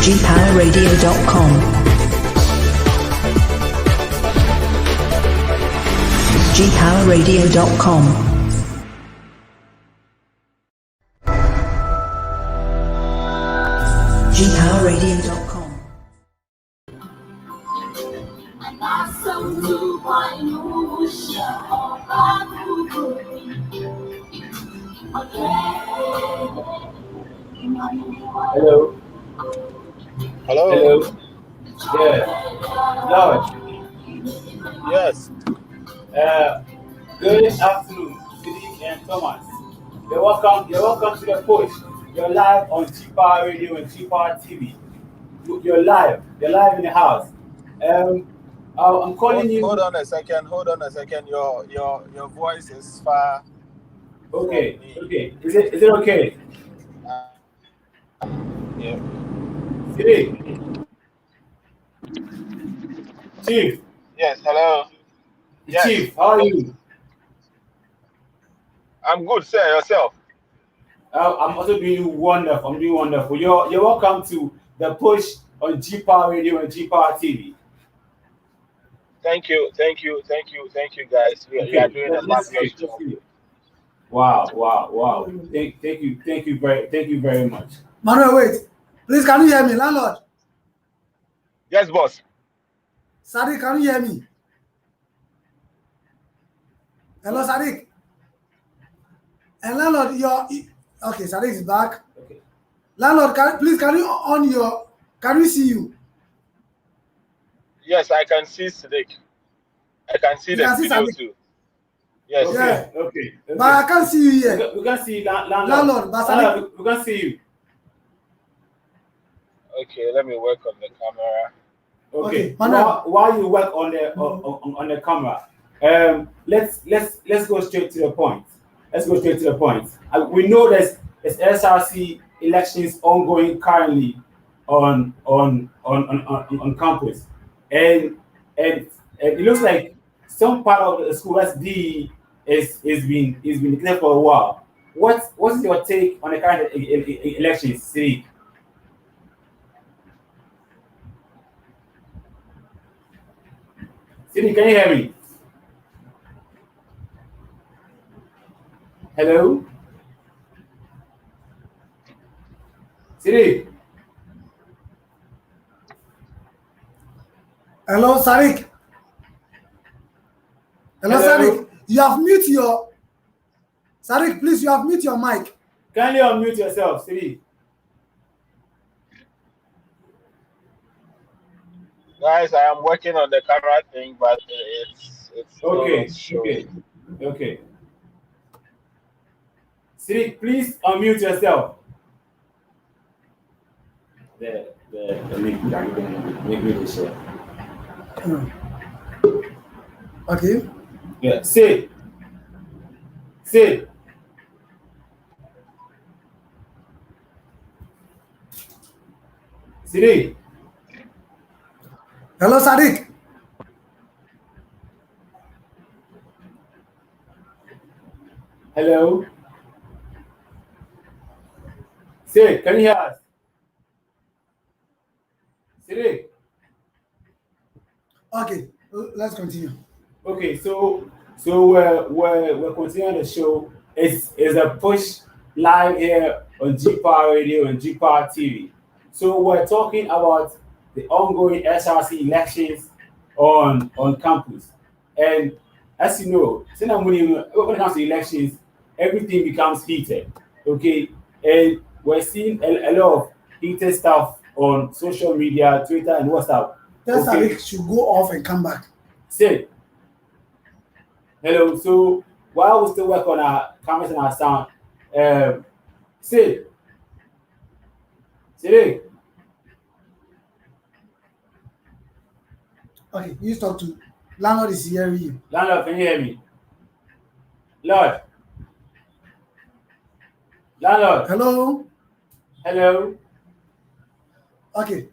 GPOWERradio.com. GPOWERradio.com. GPOWERradio.com. Hello. Hello. Hello. Yeah. Lord. Yes. Good afternoon, Sadiq and Thomas. You're welcome to the push. You're live on GPOWER Radio and GPOWER TV. You're live. You're live in the house. I'm calling you. Hold on a second. Your voice is far. Okay. From me. Okay. Is it okay? Yeah. Sadiq. Chief. Yes. Hello. Yes. Chief, how are you? I'm good, sir. Yourself? I'm also doing wonderful. I'm doing wonderful. You're welcome to the push on GPOWER Radio and GPOWER TV. Thank you, guys. You are Okay, doing a let's marvelous see. job. Wow. Thank you very much. Manuel, wait. Please, can you hear me, landlord? Yes, boss. Sadiq, can you hear me? Hello, Sadiq. And landlord, okay, Sadiq is back. Okay. Landlord, can you on your, can we see you? Yes, I can see Sadiq. I can see the video too. Yes. Okay. But I can't see you here. We can see landlord. Landlord, but Sadiq. We can see you. Okay, let me work on the camera. Okay. While you work on the camera, let's go straight to the point. We know there's SRC elections ongoing currently on campus, and it looks like some part of the school SD is been declared for a while. What's your take on the current elections, Sadiq? Sadiq, can you hear me? Hello? Sadiq? Hello, Sadiq. Hello, Sadiq. You have mute your... Sadiq, please, you have mute your mic. Kindly unmute yourself, Sadiq. Guys, I am working on the camera thing, but it's okay. Sadiq, please unmute yourself. The make me share. Okay. Yeah. Say. Sadiq, Hello, Sadiq. hello. Sadiq, can you hear us? Sadiq. Okay, let's continue. Okay, so we're continuing the show. It's a push live here on GPOWER Radio and GPOWER TV. So we're talking about the ongoing SRC elections on campus. And as you know, when it comes to elections, everything becomes heated. Okay, and we're seeing a lot of heated stuff on social media, Twitter, and WhatsApp. Tell Sadiq should go off and come back. Say. Hello. So while we still work on our cameras and our sound, Sadiq. Okay, you talk to landlord is hearing you. Landlord, can you hear me? Lord. Landlord. Hello. Okay.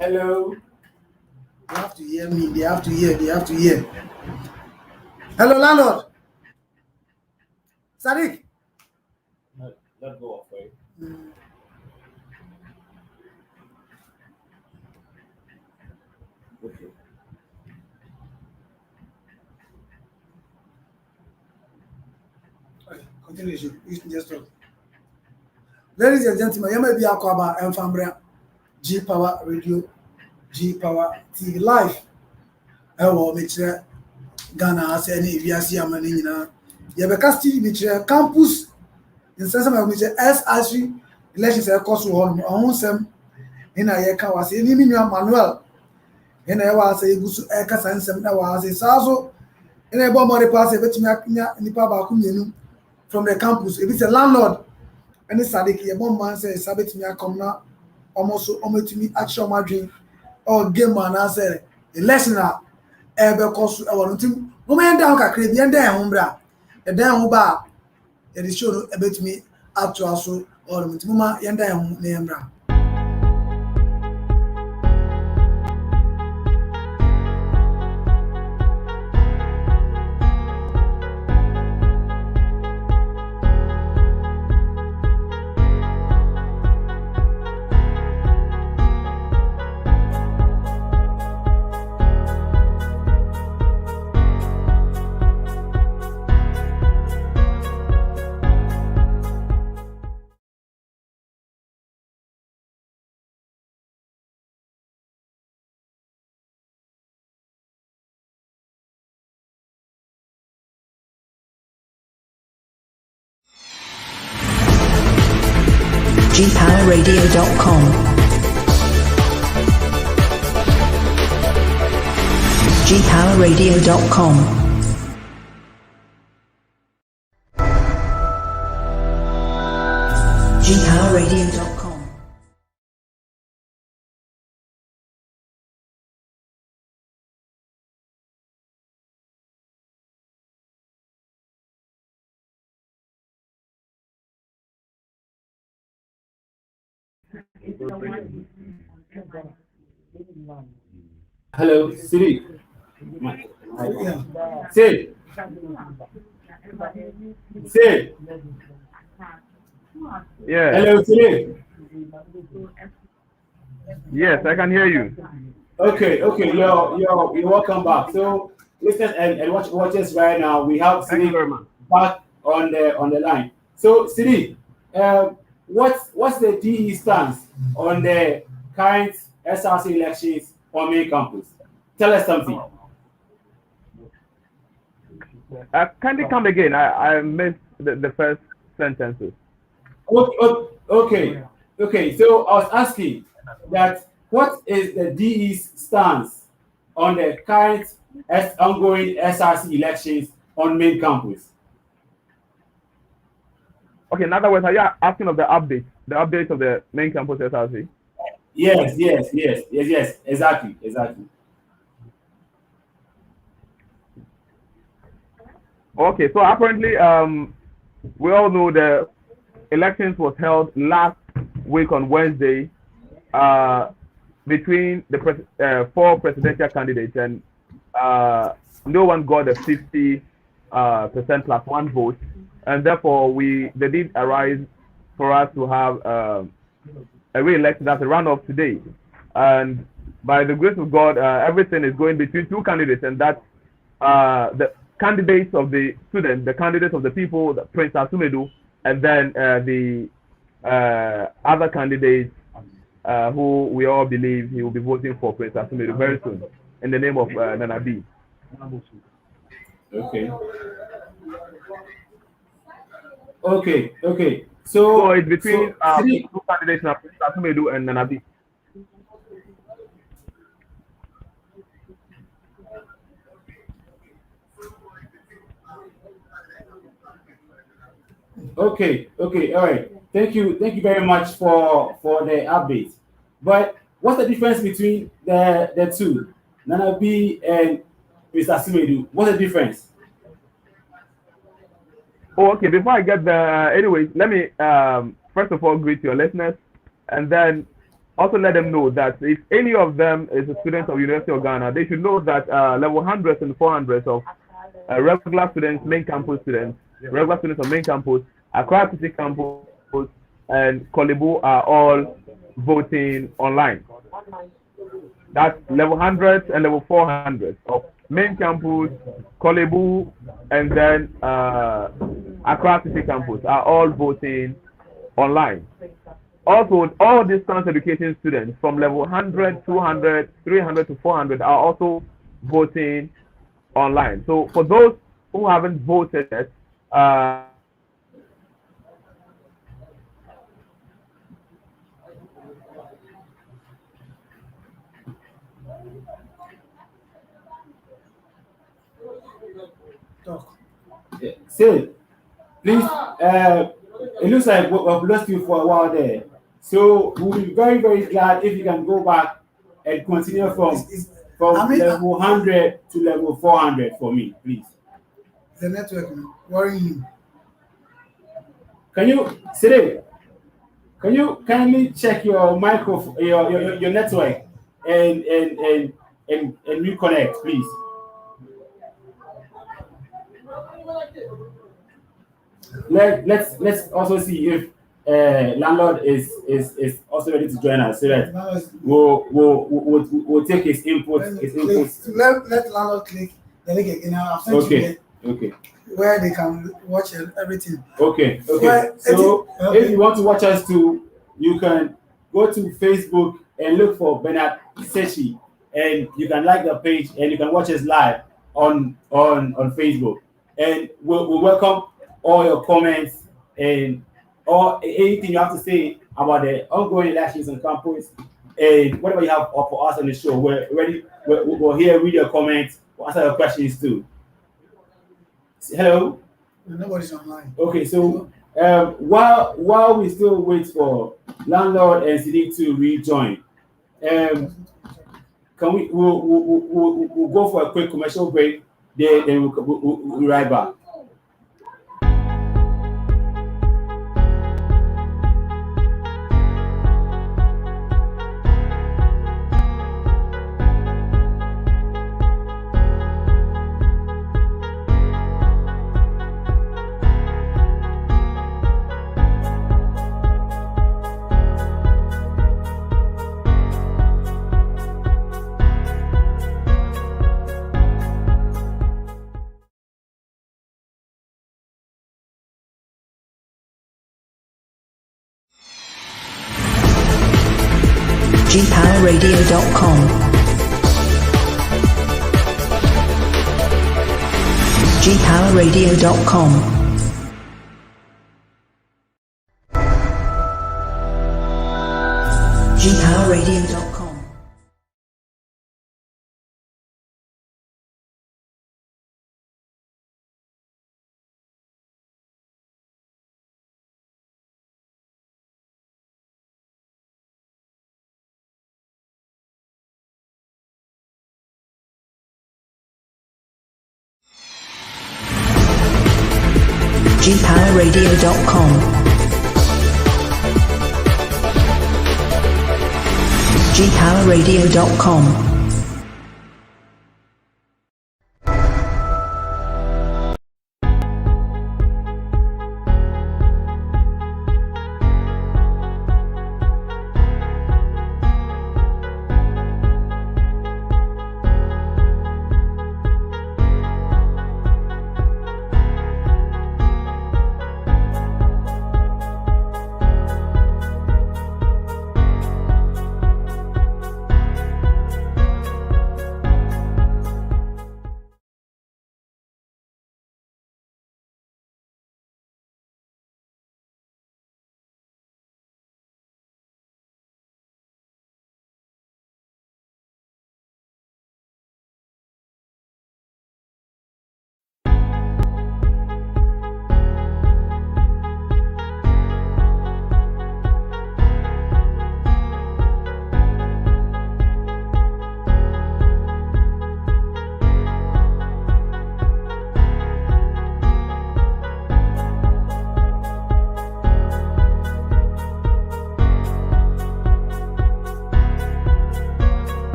Hello. They have to hear me. They have to hear. Hello, landlord. Sadiq. Let go off, right? Continue. You just talk. Ladies and gentlemen, you may be a kwaba and family G Power Radio, G Power TV live. I will make sure Ghana has any VSC Amanina. You have a casting campus in Sesame with SRC elections a cost on some in a year was in Manuel. In a was a Gusu Eka and some was a Sazo in a bomb pass a veteran Nipa from the campus. If it's a landlord, and it's a bomb man says Sabbath me come now almost to me action my dream or game man answer election ebe cost our team. Woman down kakre bi enda ehun bra e dan hu ba e di show no ebetumi ato aso or mutuma yenda ehun na yembra. GPOWERradio.com. GPOWERradio.com. GPOWERradio.com. Hello, Siri. Yeah. Sid. Sid. Yeah. Hello, Siri. Yes, I can hear you. Okay, you're welcome back. So listen and watch us right now. We have Thank you Siri very much. back on the line. So Siri, what's the DE stance on the current SRC elections on main campus? Tell us something. Can you come again? I missed the first sentences. Okay. So I was asking that what is the DE's stance on the current ongoing SRC elections on main campus? Okay, in other words, are you asking of the update of the main campus SRC? Yes, exactly. Okay, so apparently, we all know the elections was held last week on Wednesday between the four presidential candidates, and no one got a 50% plus one vote, and therefore they did arise for us to have a re-election, that's a runoff today, and by the grace of God, everything is going between two candidates, and that's the candidates of the students, the candidates of the people, Prince Asumedu, and then the other candidates who we all believe he will be voting for Prince Asumedu very soon, in the name of Nana B. Okay. So it's between two candidates, Prince Asumedu and Nana B. Okay, all right. Thank you very much for the update. But what's the difference between the two, Nana B and Mr. Simedu? What's the difference? Oh, okay. Before I get there, anyways, let me first of all greet your listeners, and then also let them know that if any of them is a student of University of Ghana, they should know that level 100s and 400s of regular students, main campus students, regular students of main campus, Accra City campus, and Kolebu are all voting online. That's level 100s and level 400s of main campus, Kolebu, and then across City Campus are all voting online. Also, all distance education students from level 100, 200, 300 to 400 are also voting online. So for those who haven't voted yet, Talk. Yeah. Sid, please, it looks like we've lost you for a while there. So we'll be very, very glad if you can go back and continue from I mean, level 100 to level 400 for me, please. the network worrying you. Can you, Sid, can you kindly check your microphone, your network, and reconnect, please? Let's also see if landlord is also ready to join us, so that Now let's- we'll take his input. Let landlord click the link again. I've sent Okay. you Okay. where they can watch everything. Okay. Well, So okay. if you want to watch us too, you can go to Facebook and look for Bernard Sechi, and you can like the page and you can watch us live on Facebook. And we'll welcome all your comments and all anything you have to say about the ongoing elections on campus, and whatever you have for us on the show. We're ready. We'll hear, read your comments, we'll answer your questions too. Hello. Nobody's online. Okay, so while we still wait for landlord and Siddiq to rejoin, can we'll go for a quick commercial break, then we'll be right back. GPOWERradio.com. GPOWERradio.com. GPOWERradio.com. GPOWERradio.com. GPOWERradio.com.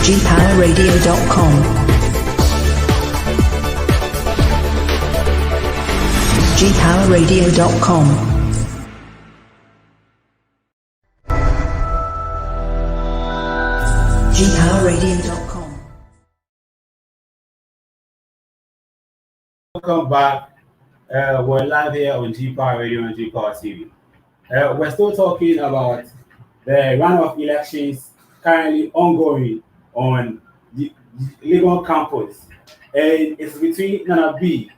GPOWERradio.com. GPOWERradio.com. GPOWERradio.com. Welcome back. We're live here on GPOWER Radio and GPOWER TV. We're still talking about the runoff elections currently ongoing on the Legon campus, and it's between Nana B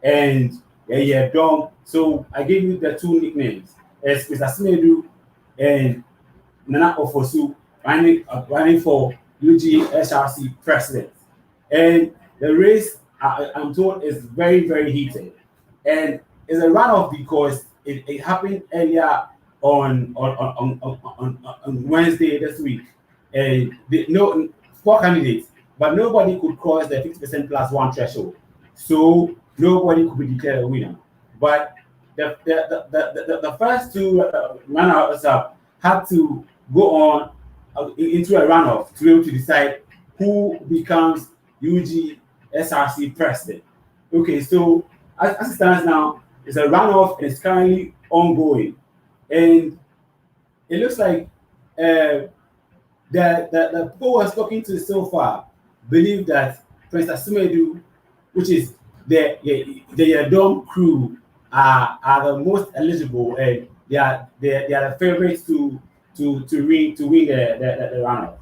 and Dom. So I gave you the two nicknames, as Mr. Smedu and Nana Ofosu running for UGSRC president, and the race I'm told is very, very heated, and it's a runoff because it happened earlier on Wednesday this week, and no 4 candidates, but nobody could cross the 50% plus 1 threshold, so nobody could be declared a winner. But the first 2 runners up had to go on into a runoff to be able to decide who becomes UG SRC president. Okay, so as it stands now, it's a runoff and it's currently ongoing, and it looks like the people we're talking to so far believe that Prince Asumedu, which is the Dom crew, are the most eligible, and they are the favorites to win the runoff.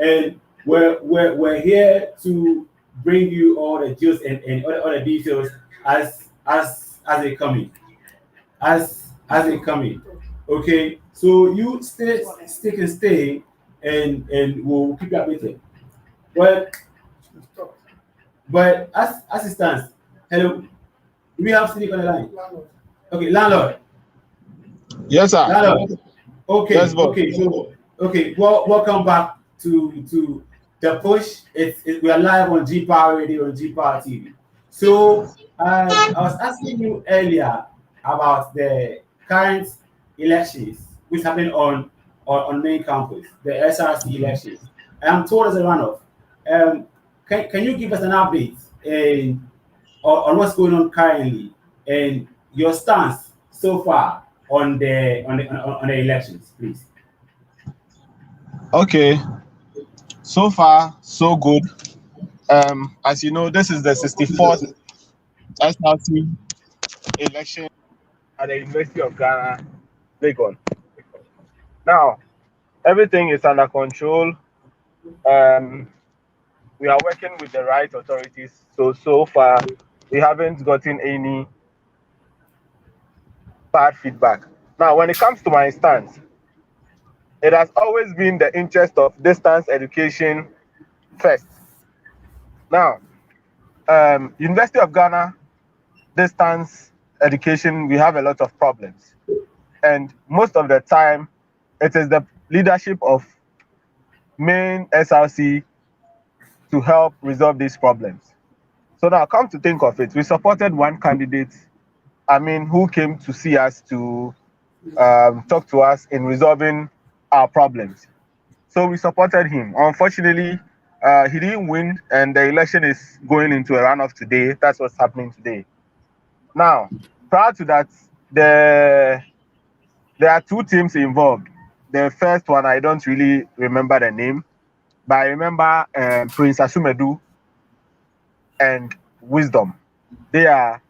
And we're here to bring you all the deals and all the details as they come in. As they come in. Okay, so you stick and stay, and we'll keep you updated. But as it stands, hello, we have Siddiq on the line. Okay, landlord. Yes, sir. Landlord. Okay, Yes, Well, welcome back to the push. We are live on GPOWER Radio and GPOWER TV. So I was asking you earlier about the current elections which happened on main campus, the SRC elections. I'm told as a runoff. Can you give us an update on what's going on currently and your stance so far on the elections, please? Okay. So far, so good. As you know, this is the 64th SRC election at the University of Ghana, Legon. Now, everything is under control. We are working with the right authorities. So far, we haven't gotten any bad feedback. Now, when it comes to my stance, it has always been the interest of distance education first. Now, University of Ghana, distance education, we have a lot of problems. And most of the time, it is the leadership of main SRC to help resolve these problems. So now, come to think of it, we supported one candidate, who came to see us to talk to us in resolving our problems. So we supported him. Unfortunately, he didn't win, and the election is going into a runoff today. That's what's happening today. Now, prior to that, there are 2 teams involved. The first one, I don't really remember the name, but I remember Prince Asumedu and Wisdom. They are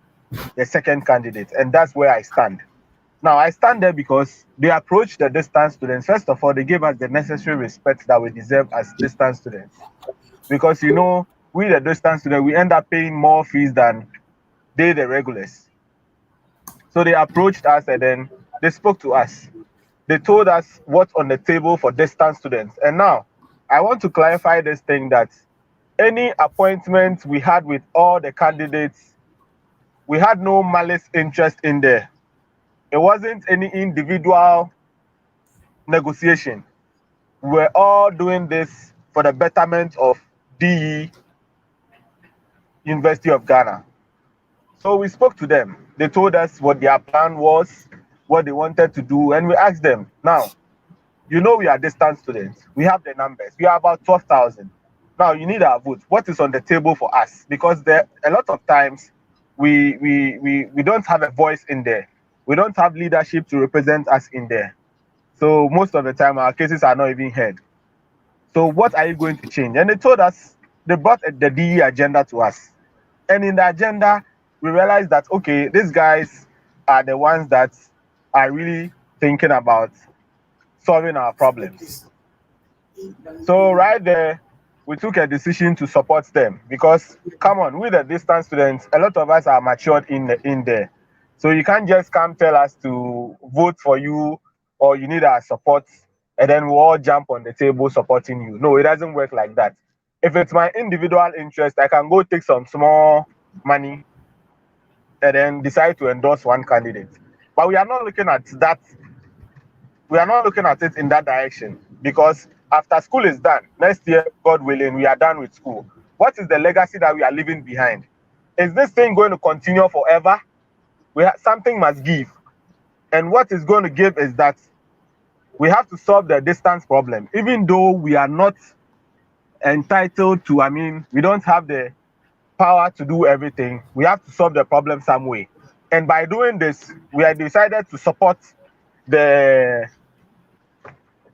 the second candidate, and that's where I stand. Now, I stand there because they approached the distance students. First of all, they gave us the necessary respect that we deserve as distance students. Because, we the distance students, we end up paying more fees than they, the regulars. So they approached us and then they spoke to us. They told us what's on the table for distance students. And now, I want to clarify this thing that any appointment we had with all the candidates, we had no malice interest in there. It wasn't any individual negotiation. We're all doing this for the betterment of DE, University of Ghana. So we spoke to them. They told us what their plan was, what they wanted to do, and we asked them, now, You know we are distant students. We have the numbers. We are about 12,000. Now you need our vote. What is on the table for us? Because there a lot of times we don't have a voice in there. We don't have leadership to represent us in there. So most of the time our cases are not even heard. So what are you going to change? And they told us they brought the DE agenda to us. And in the agenda, we realized that okay, these guys are the ones that are really thinking about solving our problems. So right there, we took a decision to support them because come on, with the distance students, a lot of us are matured in there. So you can't just come tell us to vote for you or you need our support and then we'll all jump on the table supporting you. No, it doesn't work like that. If it's my individual interest, I can go take some small money and then decide to endorse one candidate. But we are not looking at that. We are not looking at it in that direction because after school is done, next year, God willing, we are done with school. What is the legacy that we are leaving behind? Is this thing going to continue forever? Something must give. And what is going to give is that we have to solve the distance problem, even though we are not entitled to, we don't have the power to do everything. We have to solve the problem some way. And by doing this, we have decided to support the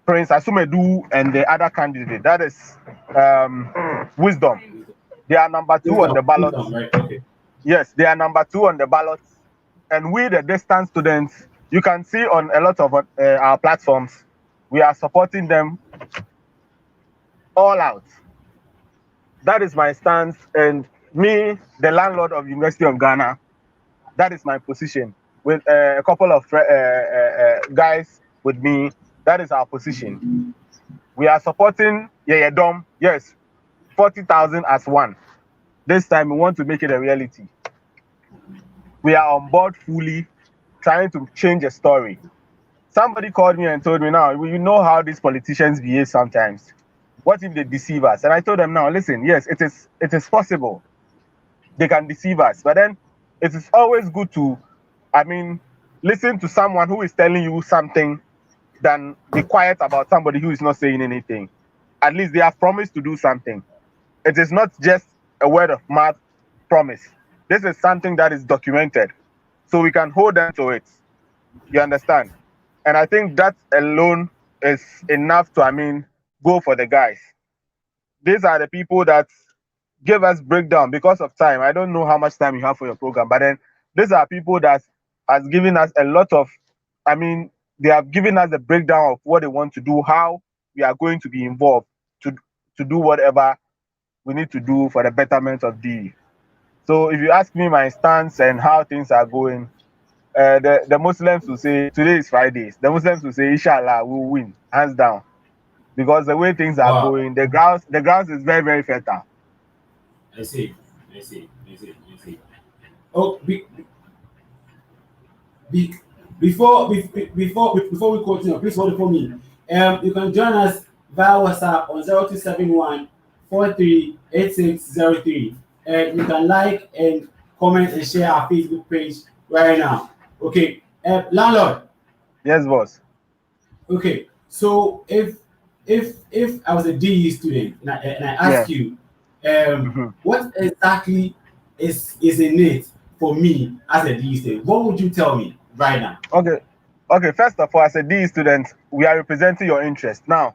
Prince Asumedu and the other candidate. That is Wisdom. They are number 2 on the ballot. Right? Okay. Yes, they are number 2 on the ballot. And we, the distance students, you can see on a lot of our platforms, we are supporting them all out. That is my stance. And me, the landlord of University of Ghana, that is my position. With a couple of guys with me, that is our position. We are supporting Yeye Dom. Yes, 40,000 as one. This time we want to make it a reality. We are on board fully, trying to change a story. Somebody called me and told me, now, you know how these politicians behave sometimes. What if they deceive us? And I told them, now, listen, yes, it is possible. They can deceive us. But then it is always good to, listen to someone who is telling you something than be quiet about somebody who is not saying anything. At least they have promised to do something. It is not just a word of mouth promise. This is something that is documented. So we can hold them to it. You understand? And I think that alone is enough to, go for the guys. These are the people that give us breakdown because of time. I don't know how much time you have for your program, but then these are people that has given us a lot of, they have given us the breakdown of what they want to do, how we are going to be involved to do whatever we need to do for the betterment of the. So if you ask me my stance and how things are going, the Muslims will say today is Friday. The Muslims will say Inshallah we'll win hands down, because the way things are going, the grounds is very very fertile. I see. Oh, before we continue, please hold it for me. You can join us via WhatsApp on 0271 438603. And you can like and comment and share our Facebook page right now. Okay. Landlord. Yes, boss. Okay. So if I was a DE student and I ask you, what exactly is in it for me as a DE student, what would you tell me right now? Okay. First of all, as a DE student, we are representing your interest. Now,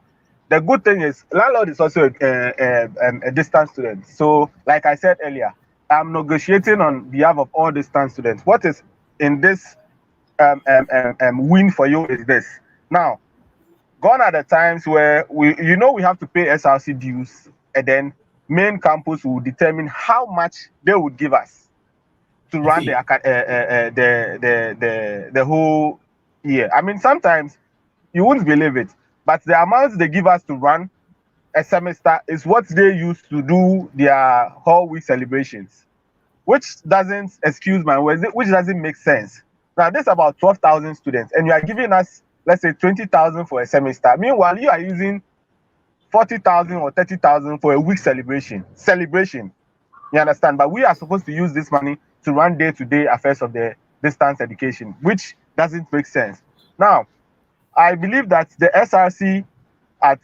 the good thing is, landlord is also a distance student. So, like I said earlier, I'm negotiating on behalf of all distance students. What is in this win for you is this. Now, gone are the times where we have to pay SRC dues, and then main campus will determine how much they would give us to run the whole year. Sometimes you wouldn't believe it, but the amounts they give us to run a semester is what they use to do their whole week celebrations, which doesn't, excuse my words, which doesn't make sense. Now, this is about 12,000 students, and you are giving us, let's say, 20,000 for a semester. Meanwhile, you are using 40,000 or 30,000 for a week celebration. You understand? But we are supposed to use this money to run day-to-day affairs of the distance education, which doesn't make sense. Now, I believe that the SRC at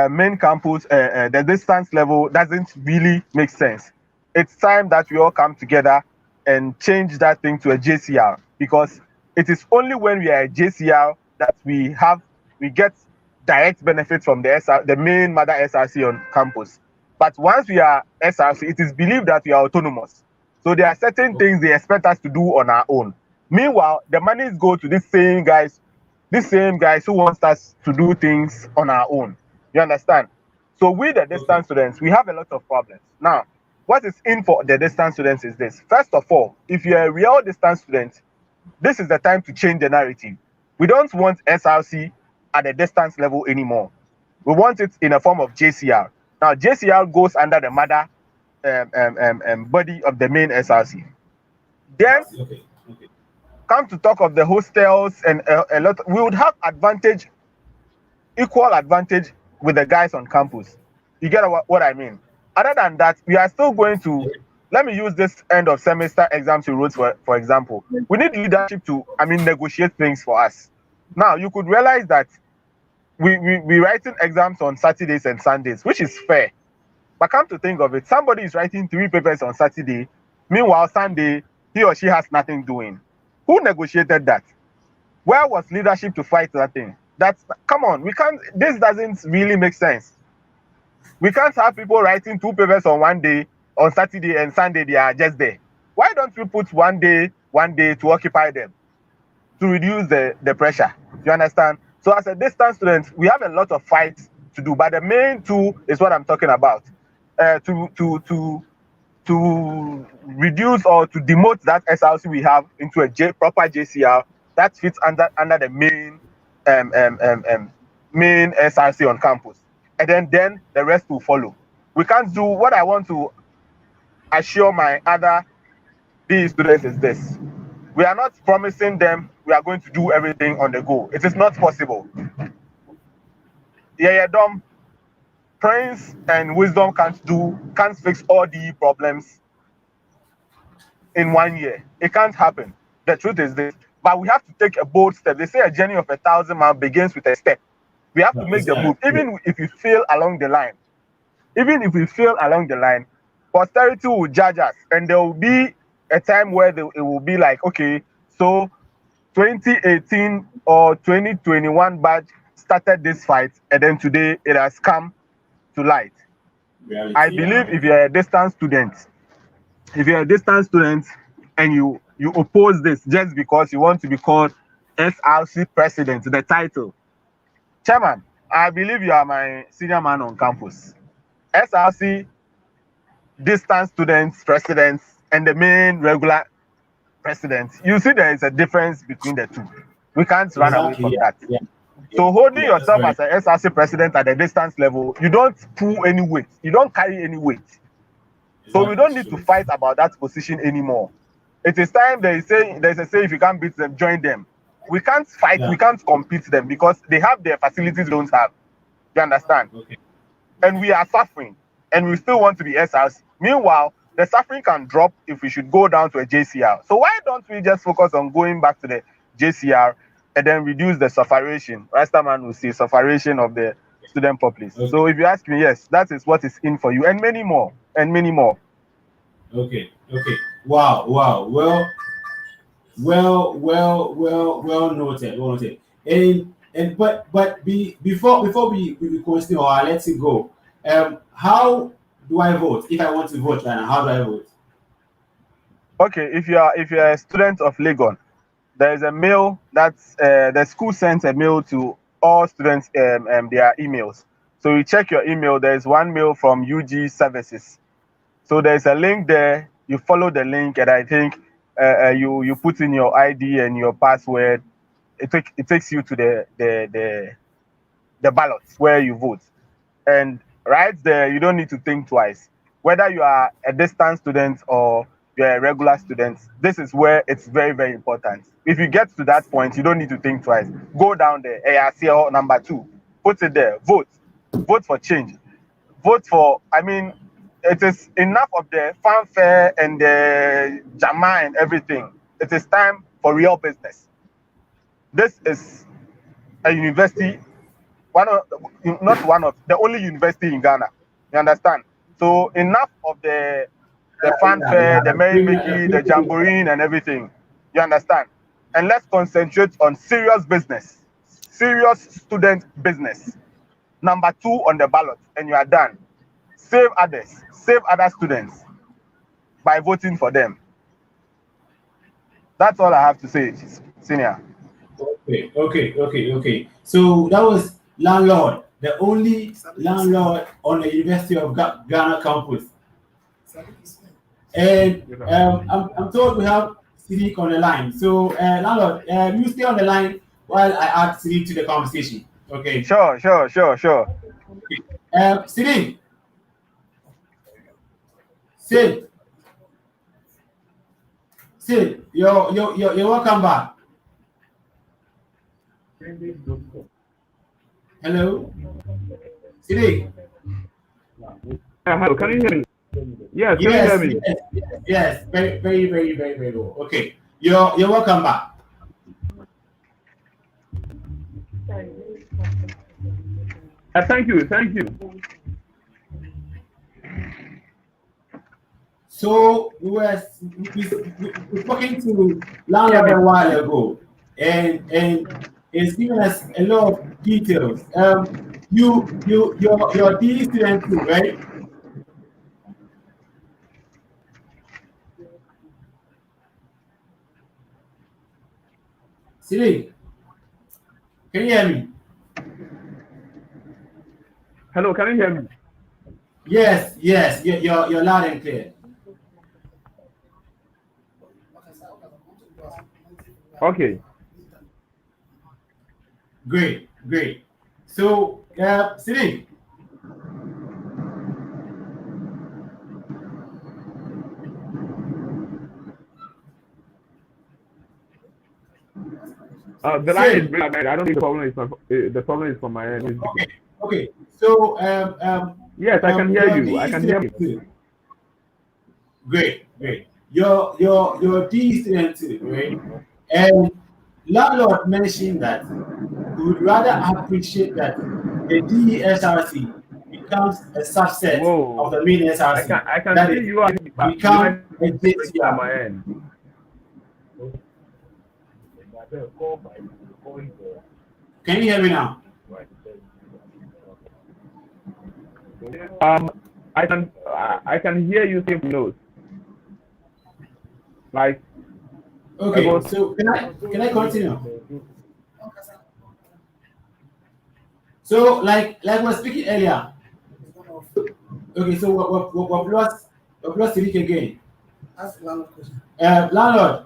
main campus, the distance level doesn't really make sense. It's time that we all come together and change that thing to a JCR, because it is only when we are a JCR that we get direct benefit from the main mother SRC on campus. But once we are SRC, it is believed that we are autonomous. So there are certain things they expect us to do on our own. Meanwhile, the monies go to these same guys who wants us to do things on our own. You understand? So we, the distance students, we have a lot of problems. Now, what is in for the distance students is this. First of all, if you're a real distance student, this is the time to change the narrative. We don't want SRC at the distance level anymore. We want it in a form of JCR. Now, JCR goes under the mother body of the main SRC. Then, come to talk of the hostels and a lot, we would have equal advantage with the guys on campus. You get what I mean? Other than that, we are still going to, let me use this end of semester exams you wrote for example. We need leadership to, negotiate things for us. Now, you could realize that we writing exams on Saturdays and Sundays, which is fair. But come to think of it, somebody is writing 3 papers on Saturday, meanwhile Sunday, he or she has nothing doing. Who negotiated that? Where was leadership to fight that thing? Come on, this doesn't really make sense. We can't have people writing 2 papers on one day, on Saturday and Sunday, they are just there. Why don't we put one day to occupy them, to reduce the pressure? You understand? So as a distance student, we have a lot of fights to do, but the main two is what I'm talking about. To reduce or to demote that SRC we have into a proper JCR that fits under the main main SRC on campus, and then the rest will follow. We can't do what I want to assure my other BE students is this. We are not promising them we are going to do everything on the go. It is not possible. Yeah, dumb. Brains and wisdom can't fix all the problems in 1 year. It can't happen. The truth is this. But we have to take a bold step. They say a journey of 1,000 miles begins with a step. We have to make the move, even if we fail along the line. Even if we fail along the line, posterity will judge us, and there will be a time where it will be like, okay, so 2018 or 2021 batch started this fight, and then today it has come to light. I believe if you're a distance student, and you oppose this just because you want to be called SRC president, the title, chairman, I believe you are my senior man on campus. SRC distance students presidents and the main regular president, you see there is a difference between the two. We can't run away from that. So holding yourself as an SRC president at the distance level, you don't pull any weight. You don't carry any weight. So we don't need to fight about that position anymore. It is time there's a say, if you can't beat them, join them. We can't fight, we can't compete them because they have their facilities we don't have. You understand? Okay. And we are suffering, and we still want to be SRC. Meanwhile, the suffering can drop if we should go down to a JCR. So why don't we just focus on going back to the JCR and then reduce the sufferation? Rastaman will say sufferation of the student population. Okay. So if you ask me, yes, that is what is in for you, and many more, and many more. Okay. Wow. Well noted. And but before we continue, or I let it go. How do I vote if I want to vote right now? How do I vote? Okay, if you are a student of Legon, there is a mail that's the school sends a mail to all students their emails. So you check your email. There is one mail from UG Services. So there's a link there. You follow the link, and I think you put in your ID and your password. It takes you to the ballot where you vote, and right there you don't need to think twice. Whether you are a distance student or you're a regular student, this is where it's very, very important. If you get to that point, you don't need to think twice. Go down there, ARCL number 2, put it there, vote for change, vote for. It is enough of the fanfare and the jama and everything. It is time for real business. This is a university, the only university in Ghana. You understand? So enough of the fanfare, the merrymaking, the jamboree, and everything. You understand? And let's concentrate on serious business, serious student business. Number 2 on the ballot, and you are done. Save other students by voting for them. That's all I have to say, Senior. Okay. So that was landlord, the only landlord on the University of Ghana campus. And I'm told we have Sadiq on the line. So landlord, you stay on the line while I add Sadiq to the conversation. Okay. Sure. Sadiq. Sid, you're welcome back. Hello, Sadiq. Hello, can you hear me? Yes, can you hear me? Yes. Very well. Okay, you're welcome back. Thank you. So we were talking to landlord a while ago, and it's giving us a lot of details. You're DE student too, right? Siri, can you hear me? Hello, can you hear me? Yes, you're loud and clear. Okay. Great. So, Siri. The line is breaking. I don't think the problem is from my end. Okay. So, yes, I can hear you. I can hear you. Great. You're DE student too, right? And landlord mentioned that we would rather appreciate that the DESRC becomes a subset of the main SRC. I can that see you are become a JTR. on my end. Can you hear me now? I can hear you saying notes. Like. Okay. So can I continue? So like we're speaking earlier. Okay. So we've lost Sadiq again. Ask the landlord question. Landlord.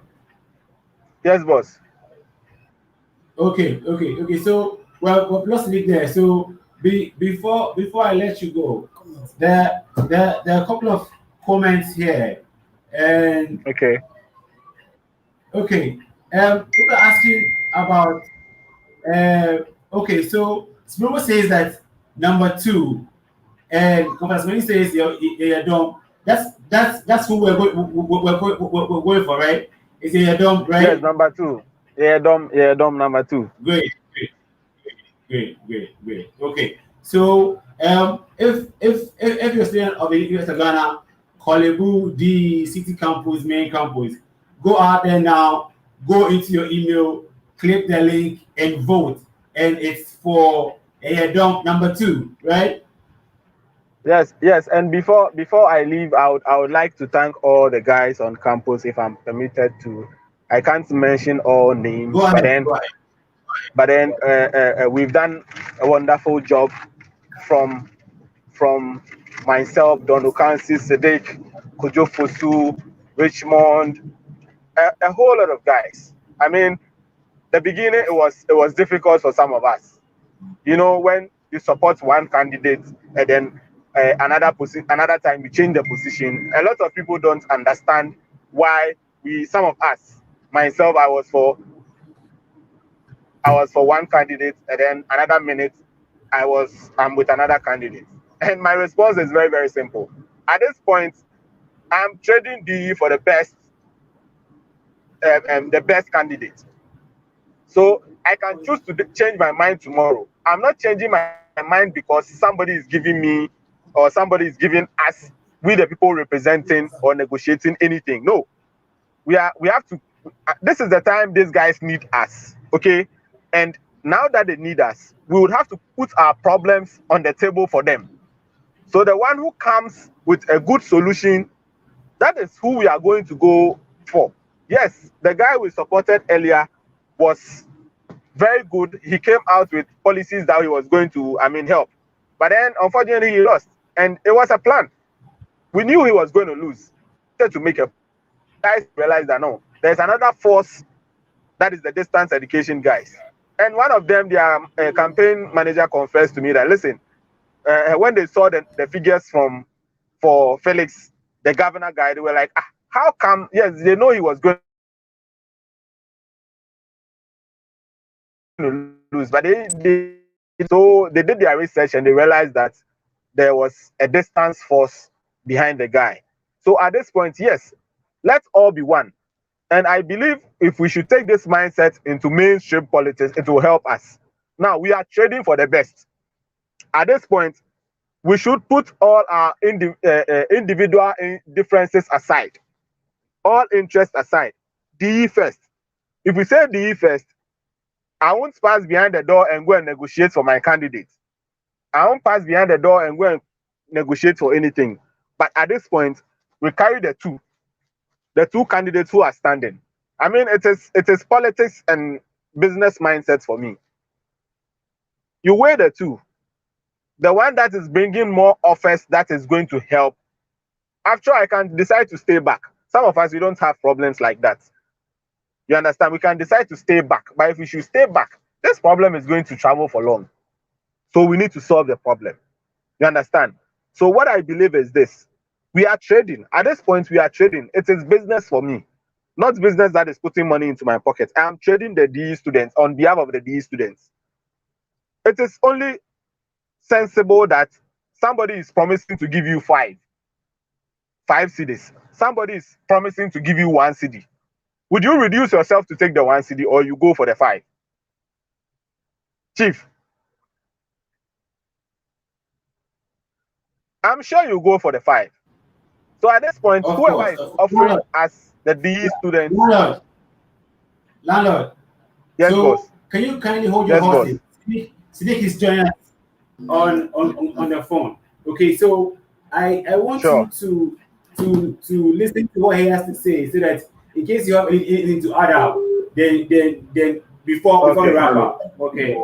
Yes, boss. Okay. So we've lost Sadiq there. So before I let you go, there are a couple of comments here, and okay. People are asking about. Okay, so Spiro says that number 2, and Congressman says you're dumb. That's who we're going for, right? Is you're dumb, right? Yes, number 2. Yeah, dumb number 2. Great. Okay, so if you're a student of the University of Ghana, Kolebu, the city campus, main campus, go out there now, go into your email, click the link, and vote. And it's for dump number 2, right? Yes. And before I leave out, I would like to thank all the guys on campus, if I'm permitted to. I can't mention all names, Go ahead. But then we've done a wonderful job from myself, Don Okansi, Sadiq, Kojo Fosu, Richmond, a whole lot of guys. I mean, the beginning it was difficult for some of us. You know, when you support one candidate and then another time you change the position. A lot of people don't understand why some of us, myself, I was for one candidate, and then another minute I'm with another candidate. And my response is very, very simple. At this point, I'm trading DE for the best candidate. So I can choose to change my mind tomorrow. I'm not changing my mind because somebody is giving me or somebody is giving us, we the people representing or negotiating anything. No, we have to. This is the time these guys need us, okay? And now that they need us, we would have to put our problems on the table for them. So the one who comes with a good solution, that is who we are going to go for. Yes, the guy we supported earlier was very good. He came out with policies that he was going to, help. But then, unfortunately, he lost. And it was a plan. We knew he was going to lose. To make a guys realize that no, there's another force that is the distance education guys. And one of them, their campaign manager confessed to me that, listen, when they saw the figures for Felix, the governor guy, they were like, how come? Yes, they know he was going to lose, but they did their research and they realized that there was a distance force behind the guy. So at this point, yes, let's all be one. And I believe if we should take this mindset into mainstream politics, it will help us. Now, we are trading for the best. At this point, we should put all our individual differences aside, all interests aside. DE first. If we say DE first, I won't pass behind the door and go and negotiate for my candidate. I won't pass behind the door and go and negotiate for anything. But at this point, we carry the two candidates who are standing. It is politics and business mindset for me. You weigh the two. The one that is bringing more offers that is going to help. After I can decide to stay back. Some of us, we don't have problems like that. You understand? We can decide to stay back. But if we should stay back, this problem is going to travel for long. So we need to solve the problem. You understand? So what I believe is this. We are trading. At this point, we are trading. It is business for me. Not business that is putting money into my pocket. I am trading the DE students on behalf of the DE students. It is only sensible that somebody is promising to give you five cedis. Somebody is promising to give you 1 cedi. Would you reduce yourself to take the 1 cedi or you go for the 5? Chief, I'm sure you go for the 5. So at this point, Of whoever course, is offering us the DE students. Landlord. Yes, so boss. Can you kindly hold your Yes, horses? Siddiq is joining us on the phone. Okay, so I want Sure. you to listen to what he has to say, so that in case you have anything to add up, then before we wrap up. Okay.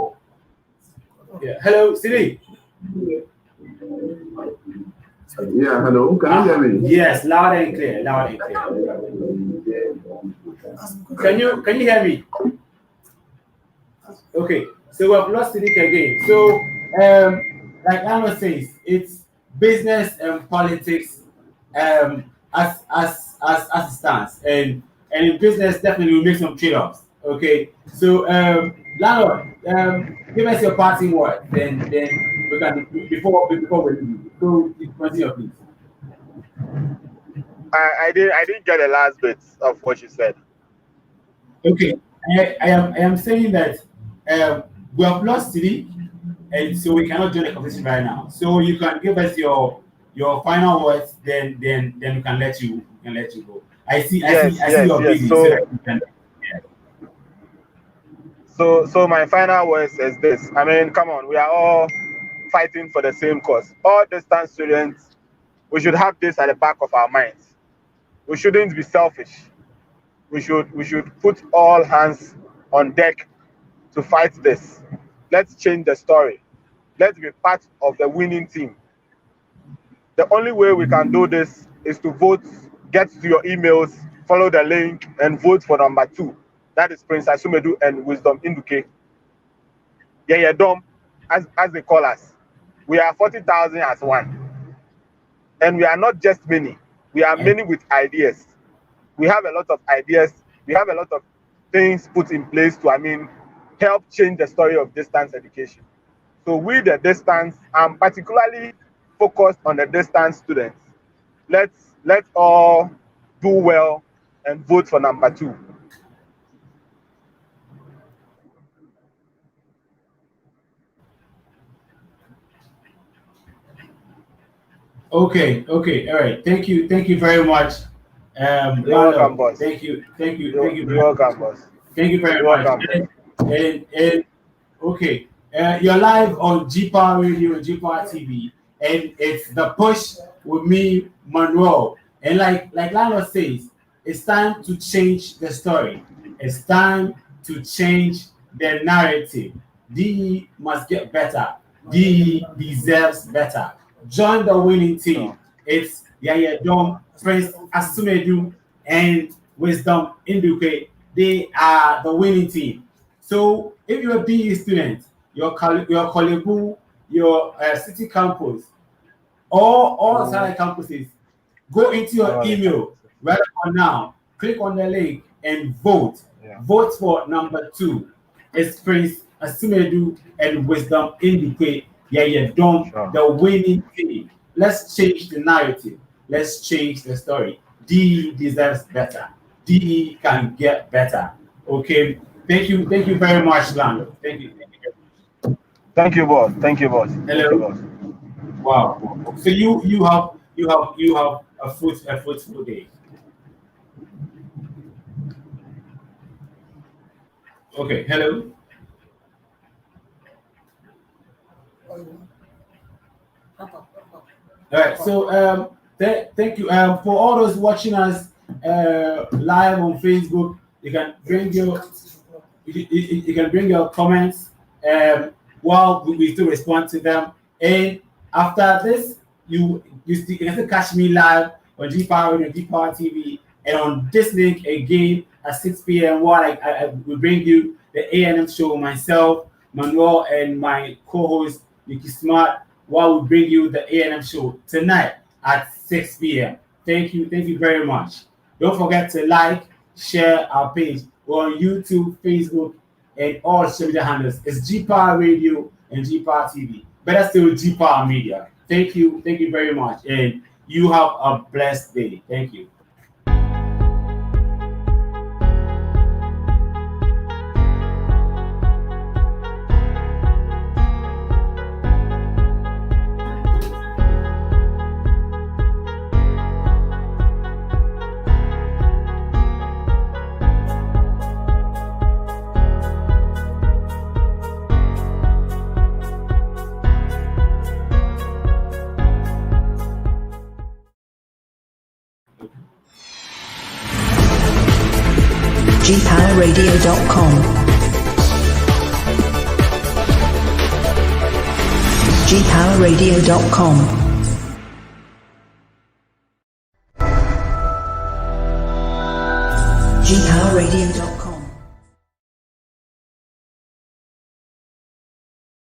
Yeah. Hello, Siddiq. Yeah, hello. Can you hear me? Yes, loud and clear. Loud and clear. Can you hear me? Okay, so we have lost Siddiq again. So, like Arnold says, it's business and politics as it stands, and in business definitely we make some trade-offs. Okay, so landlord, give us your parting word, then we can before we leave. So continue, please. I didn't get the last bit of what you said. Okay, I am saying that we have lost Siddiq, and so we cannot join the conversation right now. So you can give us your final words, then we can let you go. I see you're busy, So, so that you can. Yeah. so my final words is this. Come on, we are all fighting for the same cause. All distance students, we should have this at the back of our minds. We shouldn't be selfish. We should put all hands on deck to fight this. Let's change the story. Let's be part of the winning team. The only way we can do this is to vote, get to your emails, follow the link, and vote for number 2. That is Prince Asumedu and Wisdom Induke. Yeah, Dom, as they call us. We are 40,000 as one. And we are not just many. We are many with ideas. We have a lot of ideas. We have a lot of things put in place to, help change the story of distance education. So we, the distance, I'm particularly focused on the distance students. Let's all do well and vote for number 2. Okay, okay, all right. Thank you very much, You're welcome, Lalo. boss. Thank you You're very welcome, boss. Thank you very You're much. welcome, boss. And okay, you're live on GPOWER Radio and GPOWER TV, and it's the push with me, Monroe. And like Lalo says, it's time to change the story. It's time to change the narrative. DE must get better. DE deserves better. Join the winning team. It's Yaya Dom, Prince Asumedu, and Wisdom Induke. They are the winning team. So if you're a BE student, your Kolebu, your city campus, or all satellite campuses, go into your email right now, click on the link and vote. Yeah. Vote for number 2. It's Prince Asumedu and Wisdom Indicate. Yeah, Dom, the winning team. Let's change the narrative. Let's change the story. DE deserves better. DE can get better. Okay. Thank you very much, Lando. Thank you. Thank you, boss. Thank you, boss. Hello. Thank you, boss. Wow. So you have a fruitful day. Okay. Hello. All right. So thank you for all those watching us live on Facebook. You can bring your comments while we still respond to them. And after this, you can still catch me live on GPOWER and GPOWER TV, and on this link again at 6 p.m. while I will bring you the A&M show, myself, Manuel, and my co-host Nikki Smart, while we bring you the A&M show tonight at 6 p.m. Thank you very much. Don't forget to like, share our page. We're on YouTube, Facebook, and all social media handles. It's GPOWER Radio and GPOWER TV. Better still, GPOWER Media. Thank you very much, and you have a blessed day. Thank you. GPOWERradio.com. GPOWERradio.com. GPOWERradio.com.